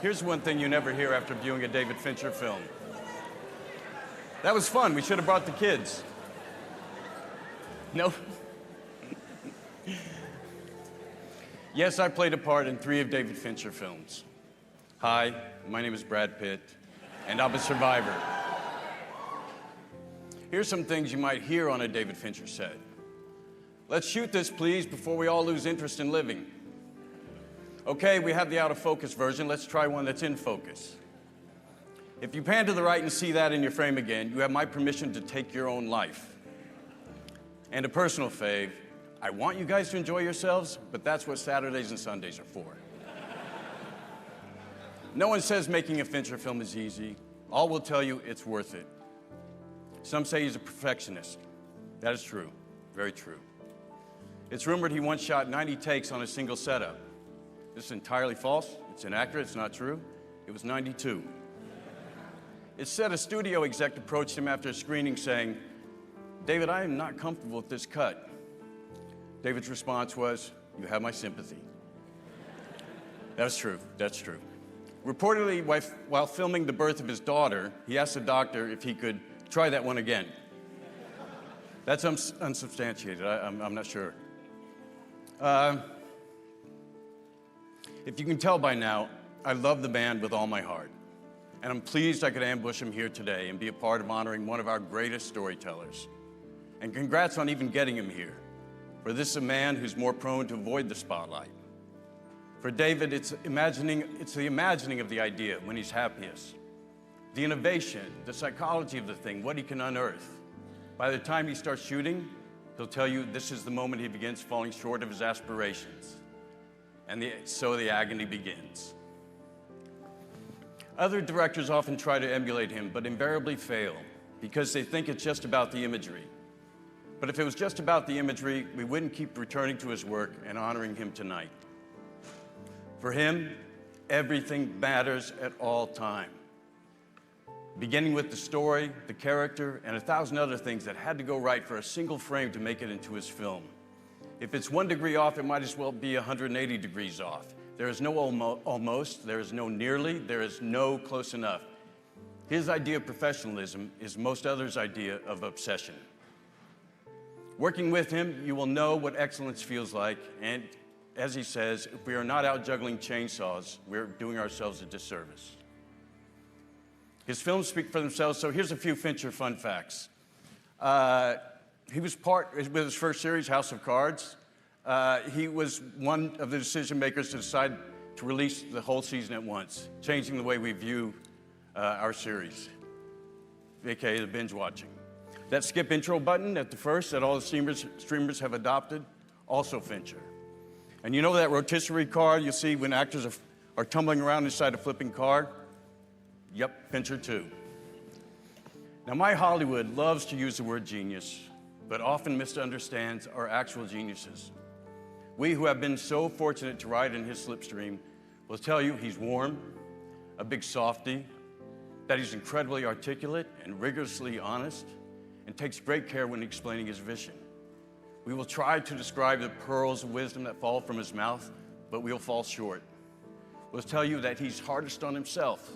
Here's one thing you never hear after viewing a David Fincher film. That was fun. We should have brought the kids. No? Yes, I played a part in 3 of David Fincher films. Hi, my name is Brad Pitt, and I'm a survivor. Here's some things you might hear on a David Fincher set. Let's shoot this, please, before we all lose interest in living. Okay, we have the out of focus version. Let's try one that's in focus. If you pan to the right and see that in your frame again, you have my permission to take your own life. And a personal fave, I want you guys to enjoy yourselves, but that's what Saturdays and Sundays are for. No one says making a Fincher film is easy. All will tell you it's worth it. Some say he's a perfectionist. That is true, very true. It's rumored he once shot 90 takes on a single setup. This is entirely false, it's inaccurate, it's not true. It was 92. It's said a studio exec approached him after a screening saying, "David, I am not comfortable with this cut." David's response was, "You have my sympathy." That's true, that's true. Reportedly, while filming the birth of his daughter, he asked the doctor if he could try that one again. That's unsubstantiated, I'm not sure. If you can tell by now, I love the band with all my heart. And I'm pleased I could ambush him here today and be a part of honoring one of our greatest storytellers. And congrats on even getting him here. For this is a man who's more prone to avoid the spotlight. For David, it's the imagining of the idea when he's happiest. The innovation, the psychology of the thing, what he can unearth. By the time he starts shooting, he'll tell you this is the moment he begins falling short of his aspirations. And so the agony begins. Other directors often try to emulate him, but invariably fail because they think it's just about the imagery. But if it was just about the imagery, we wouldn't keep returning to his work and honoring him tonight. For him, everything matters at all time. Beginning with the story, the character, and 1,000 other things that had to go right for a single frame to make it into his film. If it's 1 degree off, it might as well be 180 degrees off. There is no almost, there is no nearly, there is no close enough. His idea of professionalism is most others' idea of obsession. Working with him, you will know what excellence feels like, and as he says, if we are not out juggling chainsaws, we're doing ourselves a disservice. His films speak for themselves, so here's a few Fincher fun facts. He was with his first series, House of Cards. He was one of the decision makers to decide to release the whole season at once, changing the way we view our series, aka the binge watching. That skip intro button at the first that all the streamers have adopted, also Fincher. And you know that rotisserie car you see when actors are tumbling around inside a flipping car? Yep, Fincher too. Now, my Hollywood loves to use the word genius, but often misunderstands our actual geniuses. We who have been so fortunate to ride in his slipstream will tell you he's warm, a big softy, that he's incredibly articulate and rigorously honest, and takes great care when explaining his vision. We will try to describe the pearls of wisdom that fall from his mouth, but we'll fall short. We'll tell you that he's hardest on himself,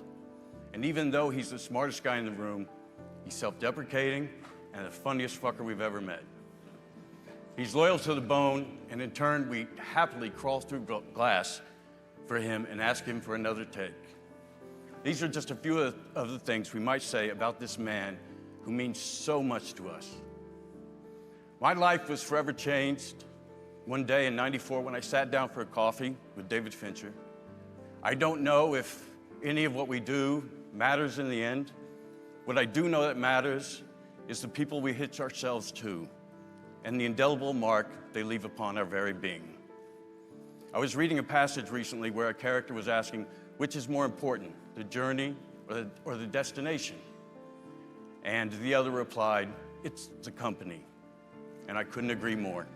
and even though he's the smartest guy in the room, he's self-deprecating and the funniest fucker we've ever met. He's loyal to the bone, and in turn, we happily crawl through glass for him and ask him for another take. These are just a few of the things we might say about this man who means so much to us. My life was forever changed one day in '94 when I sat down for a coffee with David Fincher. I don't know if any of what we do matters in the end. What I do know that matters is the people we hitch ourselves to and the indelible mark they leave upon our very being. I was reading a passage recently where a character was asking, which is more important, the journey or the destination? And the other replied, it's the company. And I couldn't agree more.